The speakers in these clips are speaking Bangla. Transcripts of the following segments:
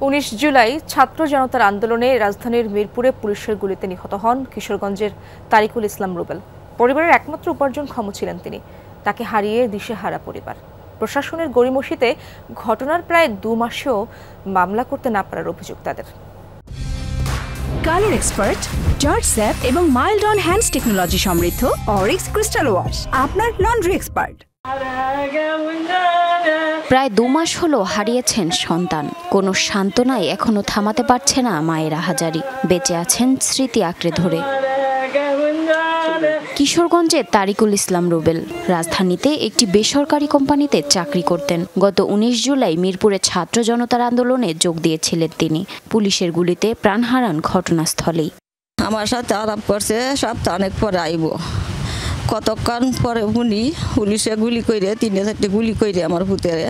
19 জুলাই ছাত্র জনতার আন্দোলনে রাজধানীর মিরপুরে পুলিশের গুলিতে নিহত হন কিশোরগঞ্জের তারিকুল ইসলাম রুবেল। পরিবারের একমাত্র উপার্জনক্ষম ছিলেন তিনি। তাকে হারিয়ে দিশেহারা পরিবার। প্রশাসনের গড়িমসিতে ঘটনার প্রায় 2 মাসেও মামলা করতে না পারার অভিযোগ তাদের। কালার এক্সপার্ট, জর্জ স্যাপ এবং মাইল্ড অন হ্যান্ডস টেকনোলজি সমৃদ্ধ অরিক্স ক্রিস্টাল ওয়াশ আপনার লন্ড্রি এক্সপার্ট। প্রায় 2 মাস হলো হারিয়েছেন সন্তান। কোনো সান্ত্বনাই এখনো থামাতে পারছে না মায়ের আহাজারি। বেঁচে আছেন স্মৃতি আঁকড়ে ধরে। কিশোরগঞ্জে তারিকুল ইসলাম রুবেল রাজধানীতে একটি বেসরকারি কোম্পানিতে চাকরি করতেন। গত 19 জুলাই মিরপুরে ছাত্র জনতার আন্দোলনে যোগ দিয়েছিলেন তিনি। পুলিশের গুলিতে প্রাণ হারান ঘটনাস্থলেই। আমার সাথে আলাপ করছে সপ্তাহ অনেক পরে আইব, কতক্ষণ পরে উনি পুলিশে গুলি করে 3-4টি গুলি করে আমার ভূতেরে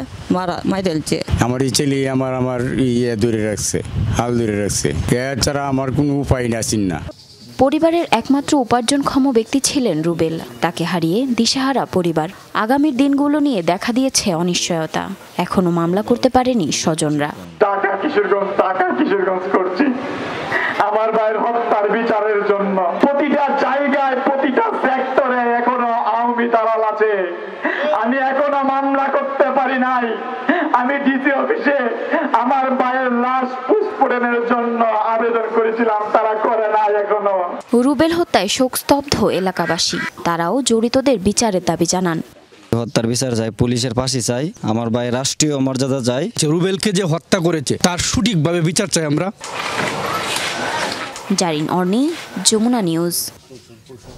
মাইরেলছে। আমার এই ছেলে আমার ইয়ে দূরে রাখছে, হাল দূরে রাখছে। এছাড়া আমার কোনো উপায় নাছিল না। পরিবারের একমাত্র উপার্জনক্ষম ব্যক্তি ছিলেন রুবেল। তাকে হারিয়ে দিশেহারা পরিবার। আগামীর দিনগুলো নিয়ে দেখা দিয়েছে অনিশ্চয়তা। এখনো মামলা করতে পারেনি স্বজনরা। টাকা কিশোরগঞ্জ করছি আমার ভাইয়ের হত্যার বিচারের জন্য। প্রতিটা জায়গায় প্রতিটা সেক্টরে এখনো আওয়ামী দালাল আছে। আমি এখনো মামলা করতে পারি নাই। আমি ডিসি অফিসে আমার ভাইয়ের লাশ পোস্টমর্টমের জন্য আবেদন করেছিলাম, তারা করে নাই এখনো। রুবেল হত্যায় শোকস্তব্ধ এলাকাবাসী। তারাও জড়িতদের বিচারের দাবি জানান। হত্যার বিচার চাই, পুলিশের ফাঁসি চাই, আমার ভাই রাষ্ট্রীয় মর্যাদা চাই। রুবেলকে যে হত্যা করেছে তার সঠিকভাবে বিচার চাই আমরা। জারিন অর্নি, যমুনা নিউজ।